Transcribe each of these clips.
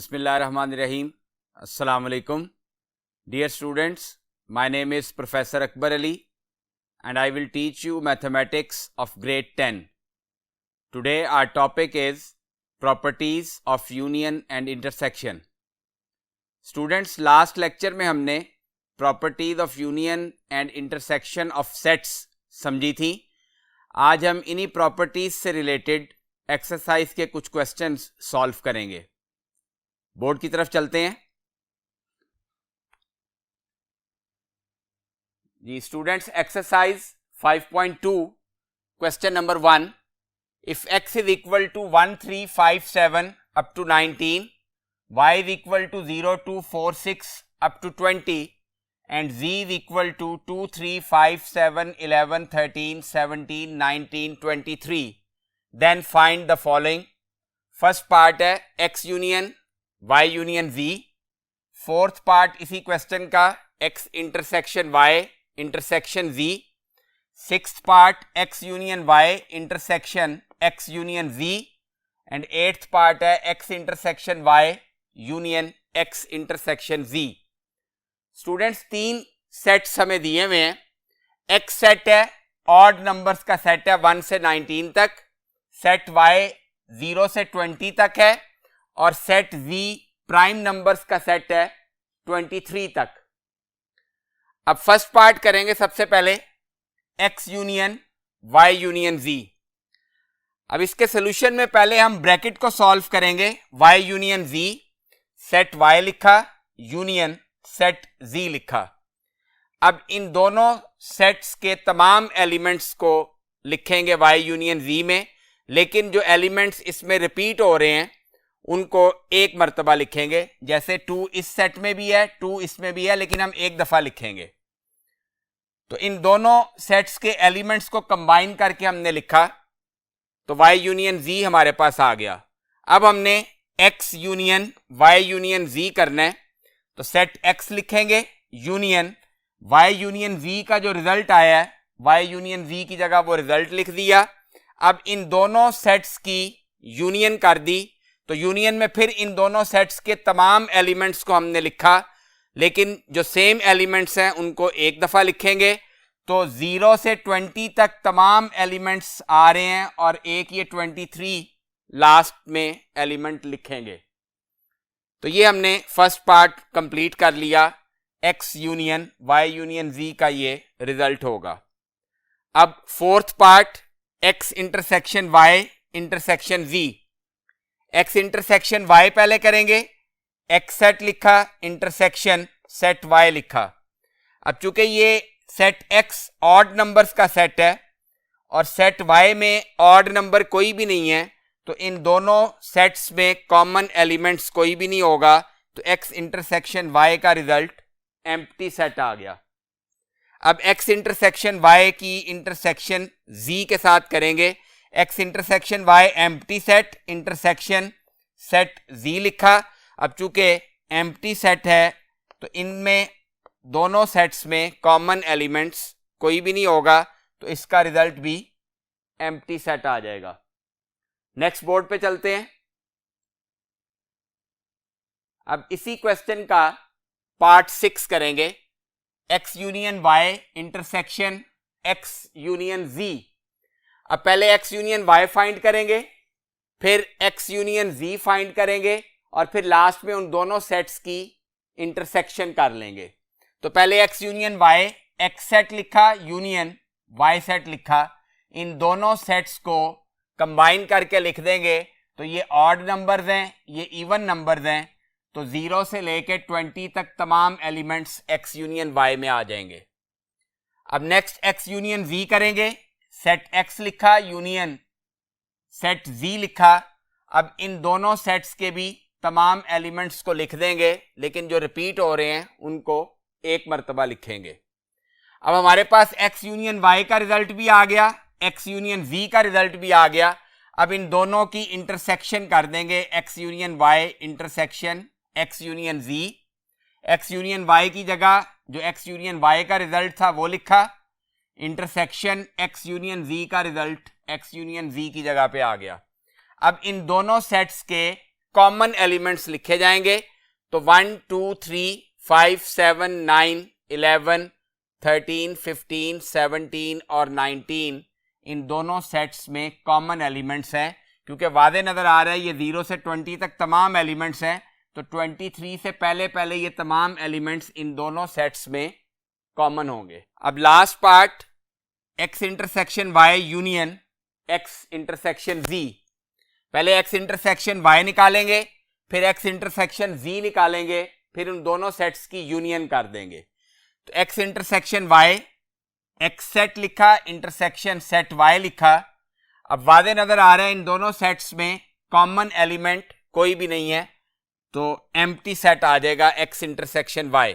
Bismillahirrahmanirrahim. Assalamu alaikum. Dear students, my name is Professor Akbar Ali and I will teach you mathematics of grade 10. Today our topic is properties of union and intersection. Students, last lecture में हमने properties of union and intersection of sets समझी थी. आज हम इन्हीं properties से related exercise के कुछ questions solve करेंगे. बोर्ड की तरफ चलते हैं जी. Students, exercise 5.2 question number 1. If x is equal to 1357 up to 19, y is equal to 0246 up to 20 and z is equal to 2357 11 13 17 19 23, then find the following. First part है x union y union z. Fourth part इसी question का x intersection y intersection z. Sixth part x union y intersection x union z. And eighth part है x intersection y union x intersection z. Students, तीन sets हमें दिए हुए हैं. x set है, odd numbers का set है 1 से 19 तक. सेट y 0 से 20 तक है और सेट z प्राइम नंबर्स का सेट है 23 तक. अब फर्स्ट पार्ट करेंगे सबसे पहले x union y union z. अब इसके सोल्यूशन में पहले हम ब्रैकेट को सॉल्व करेंगे. y union z, set y लिखा, यूनियन सेट z लिखा. अब इन दोनों सेट्स के तमाम एलिमेंट्स को लिखेंगे y यूनियन z में, लेकिन जो एलिमेंट्स इसमें रिपीट हो रहे हैं उनको एक मर्तबा लिखेंगे. जैसे 2 इस सेट में भी है, 2 इसमें भी है, लेकिन हम एक दफा लिखेंगे. तो इन दोनों सेट्स के एलिमेंट्स को कंबाइन करके हमने लिखा तो y यूनियन z हमारे पास आ गया. अब हमने x union y union z करना है. तो सेट x लिखेंगे, यूनियन y यूनियन z का जो रिजल्ट आया है y यूनियन z की जगह वो रिजल्ट लिख दिया. अब इन दोनों सेट्स की यूनियन कर दी. तो यूनियन में फिर इन दोनों सेट्स के तमाम एलिमेंट्स को हमने लिखा, लेकिन जो सेम एलिमेंट्स हैं उनको एक दफा लिखेंगे. तो 0 से 20 तक तमाम एलिमेंट्स आ रहे हैं और एक ये 23 लास्ट में एलिमेंट लिखेंगे. तो ये हमने फर्स्ट पार्ट कंप्लीट कर लिया. x union y union z का ये रिजल्ट होगा. अब fourth part x intersection y intersection z. x intersection y पहले करेंगे. x सेट लिखा, इंटरसेक्शन सेट y लिखा. अब चूंकि ये सेट x ऑड नंबर्स का सेट है और सेट y में ऑड नंबर कोई भी नहीं है, तो इन दोनों सेट्स में कॉमन एलिमेंट्स कोई भी नहीं होगा. तो x इंटरसेक्शन y का रिजल्ट एम्प्टी सेट आ गया. अब x इंटरसेक्शन y की इंटरसेक्शन z के साथ करेंगे. x intersection y empty set intersection set z लिखा. अब चूंकि एम्प्टी सेट है तो इनमें दोनों सेट्स में कॉमन एलिमेंट्स कोई भी नहीं होगा, तो इसका रिजल्ट भी एम्प्टी सेट आ जाएगा. नेक्स्ट बोर्ड पे चलते हैं. अब इसी क्वेश्चन का पार्ट 6 करेंगे. x union y intersection x union z. अब पहले x यूनियन y फाइंड करेंगे, फिर x यूनियन z फाइंड करेंगे और फिर लास्ट में उन दोनों सेट्स की इंटरसेक्शन कर लेंगे. तो पहले x union y, x set लिखा, यूनियन y सेट लिखा. इन दोनों सेट्स को कंबाइन करके लिख देंगे. तो ये ऑड नंबर्स हैं, ये इवन नंबर्स हैं. तो 0 से लेके 20 तक तमाम एलिमेंट्स x यूनियन y में आ जाएंगे. अब नेक्स्ट x यूनियन z करेंगे. सेट x लिखा, यूनियन सेट z लिखा. अब इन दोनों सेट्स के भी तमाम एलिमेंट्स को लिख देंगे, लेकिन जो रिपीट हो रहे हैं उनको एक मर्तबा लिखेंगे. अब हमारे पास x यूनियन y का रिजल्ट भी आ गया, x यूनियन z का रिजल्ट भी आ गया. अब इन दोनों की इंटरसेक्शन कर देंगे. x union y intersection x union z. x union y की जगह जो x यूनियन y का रिजल्ट था वो लिखा. इंटरसेक्शन x यूनियन z का रिजल्ट x यूनियन z की जगह पे आ गया. अब इन दोनों सेट्स के कॉमन एलिमेंट्स लिखे जाएंगे। तो 1 2 3 5 7 9 11 13 15 17 और 19 इन दोनों सेट्स में कॉमन एलिमेंट्स हैं। क्योंकि वादे नजर आ रहा है ये 0 से 20 तक तमाम एलिमेंट्स हैं, तो 23 से पहले पहले ये तमाम एलिमेंट्स इन दोनों सेट्स में कॉमन होंगे। अब last part, x intersection y union x intersection z। पहले x इंटरसेक्शन y निकालेंगे, फिर x इंटरसेक्शन z निकालेंगे, फिर उन दोनों सेट्स की यूनियन कर देंगे। तो x intersection y, x set लिखा, इंटरसेक्शन सेट y लिखा। अब वादे नजर आ रहे हैं इन दोनों सेट्स में कॉमन एलिमेंट कोई भी नहीं है, तो एम्प्टी सेट आ जाएगा x इंटरसेक्शन y।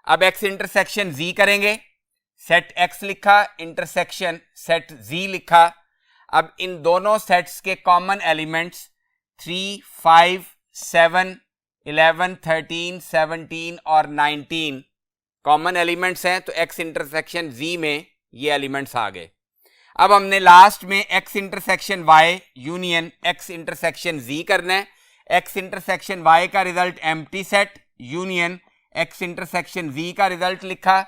अब x इंटरसेक्शन z करेंगे, सेट x लिखा, इंटरसेक्शन सेट z लिखा। अब इन दोनों सेट्स के कॉमन एलिमेंट्स 3 5 7 11 13 17 और 19 कॉमन एलिमेंट्स हैं, तो x इंटरसेक्शन z में ये एलिमेंट्स आ गए। अब हमने लास्ट में x intersection y union x intersection z करना है। x इंटरसेक्शन y का result empty set union x intersection z का रिजल्ट लिखा।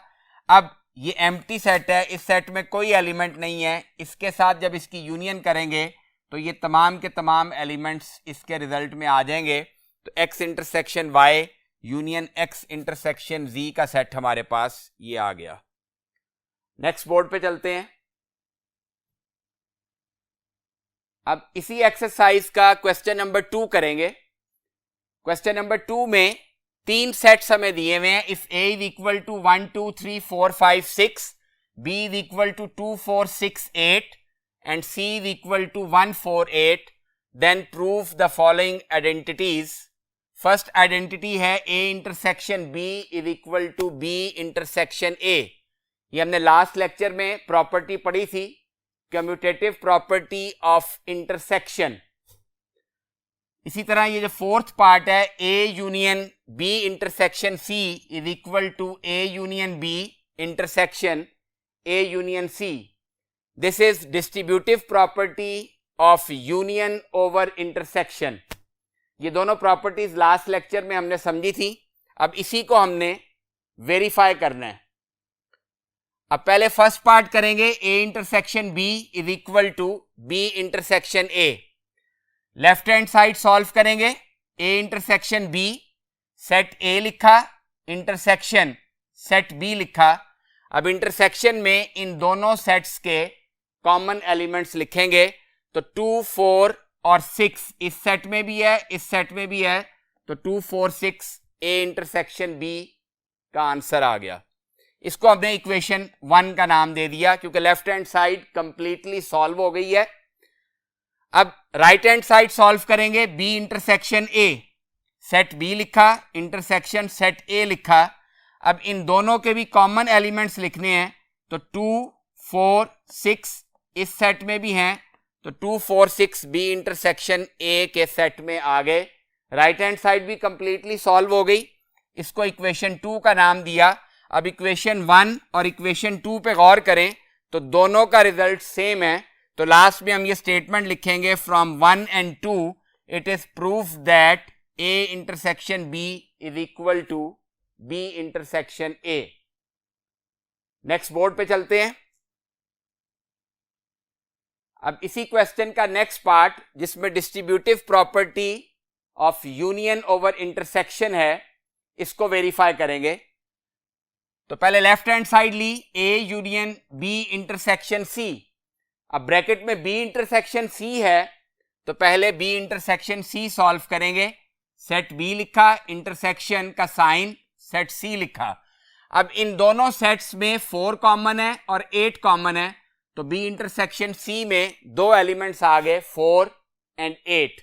अब ये एम्प्टी सेट है, इस सेट में कोई एलिमेंट नहीं है, इसके साथ जब इसकी यूनियन करेंगे तो ये तमाम के तमाम एलिमेंट्स इसके रिजल्ट में आ जाएंगे। तो x intersection y union x intersection z का सेट हमारे पास ये आ गया। नेक्स्ट बोर्ड पे चलते हैं। अब इसी एक्सरसाइज का क्वेश्चन नंबर 2 करेंगे। क्वेश्चन नंबर 2 में 3 सेट्स हमें दिए हुए हैं। If a is equal to 1 2 3 4 5 6, b is equal to 2 4 6 8 and c is equal to 1 4 8, then prove the following identities. First identity है a intersection b is equal to b intersection a। ये हमने last lecture में property पढ़ी थी, commutative property of intersection. इसी तरह ये जो फोर्थ पार्ट है, a union b intersection c is equal to a union b intersection a union c। This is distributive property of union over intersection. ये दोनों प्रॉपर्टीज लास्ट लेक्चर में हमने समझी थी, अब इसी को हमने वेरीफाई करना है। अब पहले फर्स्ट पार्ट करेंगे, a intersection b is equal to b intersection a। Left hand side solve करेंगे, a intersection b, set a लिखा, इंटरसेक्शन सेट b लिखा। अब इंटरसेक्शन में इन दोनों सेट्स के कॉमन एलिमेंट्स लिखेंगे, तो 2 4 और 6 इस सेट में भी है, इस सेट में भी है, तो 2 4 6 a इंटरसेक्शन b का आंसर आ गया। इसको हमने इक्वेशन 1 का नाम दे दिया क्योंकि left hand side completely solve हो गई है। अब राइट हैंड साइड सॉल्व करेंगे, b intersection a, set b लिखा, इंटरसेक्शन सेट a लिखा। अब इन दोनों के भी कॉमन एलिमेंट्स लिखने हैं, तो 2 4 6 इस सेट में भी हैं, तो 2 4 6 b इंटरसेक्शन a के सेट में आ गए। राइट हैंड साइड भी कंप्लीटली सॉल्व हो गई, इसको इक्वेशन 2 का नाम दिया। अब इक्वेशन 1 और इक्वेशन 2 पे गौर करें तो दोनों का रिजल्ट सेम है, तो लास्ट में हम ये स्टेटमेंट लिखेंगे, from 1 and 2 it is proof that a intersection b is equal to b intersection a। Next board पे चलते हैं। अब इसी क्वेश्चन का नेक्स्ट पार्ट, जिसमें distributive property of union over intersection है, इसको वेरीफाई करेंगे। तो पहले लेफ्ट हैंड साइड ली, a union b intersection c। अब ब्रैकेट में b इंटरसेक्शन c है, तो पहले b इंटरसेक्शन c सॉल्व करेंगे, सेट b लिखा, इंटरसेक्शन का साइन सेट c लिखा। अब इन दोनों सेट्स में 4 कॉमन है और 8 कॉमन है, तो b इंटरसेक्शन c में 2 एलिमेंट्स आ गए, 4 and 8।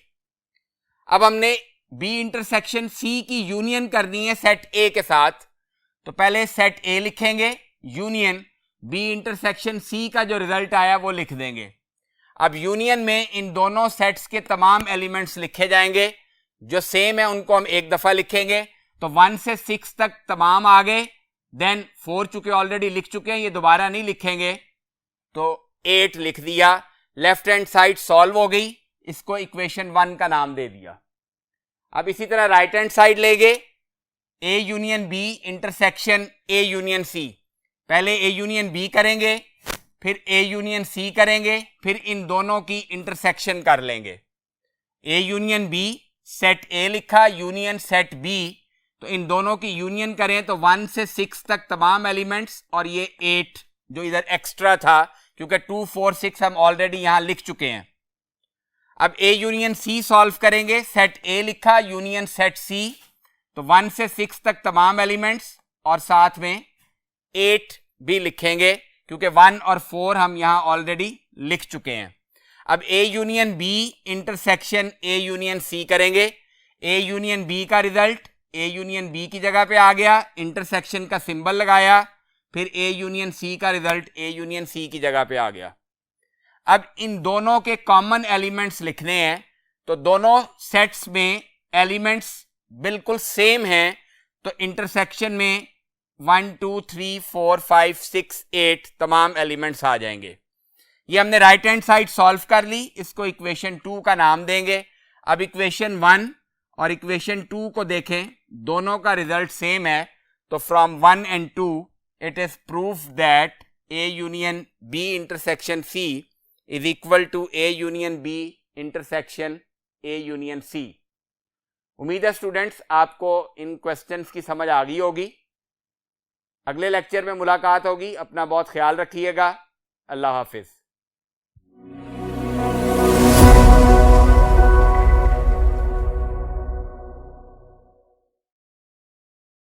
अब हमने b इंटरसेक्शन c की यूनियन करनी है सेट a के साथ, तो पहले सेट a लिखेंगे, यूनियन b इंटरसेक्शन c का जो रिजल्ट आया वो लिख देंगे। अब यूनियन में इन दोनों सेट्स के तमाम एलिमेंट्स लिखे जाएंगे, जो सेम है उनको हम एक दफा लिखेंगे, तो 1 से 6 तक तमाम आ गए, देन 4 चुके ऑलरेडी लिख चुके हैं, ये दोबारा नहीं लिखेंगे, तो 8 लिख दिया। लेफ्ट हैंड साइड सॉल्व हो गई, इसको इक्वेशन 1 का नाम दे दिया। अब इसी तरह राइट हैंड साइड लेंगे, A union B intersection A union C. पहले ए यूनियन बी करेंगे, फिर ए यूनियन सी करेंगे, फिर इन दोनों की इंटरसेक्शन कर लेंगे। A union B, set A लिखा, यूनियन सेट बी, तो इन दोनों की यूनियन करें तो 1 से 6 तक तमाम एलिमेंट्स और ये 8 जो इधर एक्स्ट्रा था, क्योंकि 2 4 6 हम ऑलरेडी यहां लिख चुके हैं। अब ए यूनियन सी सॉल्व करेंगे, सेट ए लिखा, यूनियन सेट सी, तो 1 से 6 तक तमाम एलिमेंट्स और साथ में 8 भी लिखेंगे, क्योंकि 1 और 4 हम यहां ऑलरेडी लिख चुके हैं। अब A union B intersection A union C करेंगे, ए यूनियन बी का रिजल्ट ए यूनियन बी की जगह पे आ गया, इंटरसेक्शन का सिंबल लगाया, फिर ए यूनियन सी का रिजल्ट ए यूनियन सी की जगह पे आ गया। अब इन दोनों के कॉमन एलिमेंट्स लिखने हैं, तो दोनों सेट्स में एलिमेंट्स बिल्कुल सेम हैं, तो इंटरसेक्शन में 1 2 3 4 5 6 8 तमाम एलिमेंट्स आ जाएंगे। ये हमने राइट हैंड साइड सॉल्व कर ली, इसको इक्वेशन 2 का नाम देंगे। अब इक्वेशन 1 और इक्वेशन 2 को देखें, दोनों का रिजल्ट सेम है, तो from 1 and 2 it is proof that A union B intersection C is equal to A union B intersection A union C. उम्मीद है स्टूडेंट्स आपको इन क्वेश्चंस की समझ आ गई होगी। अगले लेक्चर में मुलाकात होगी, अपना बहुत ख्याल रखिएगा। अल्लाह हाफिज।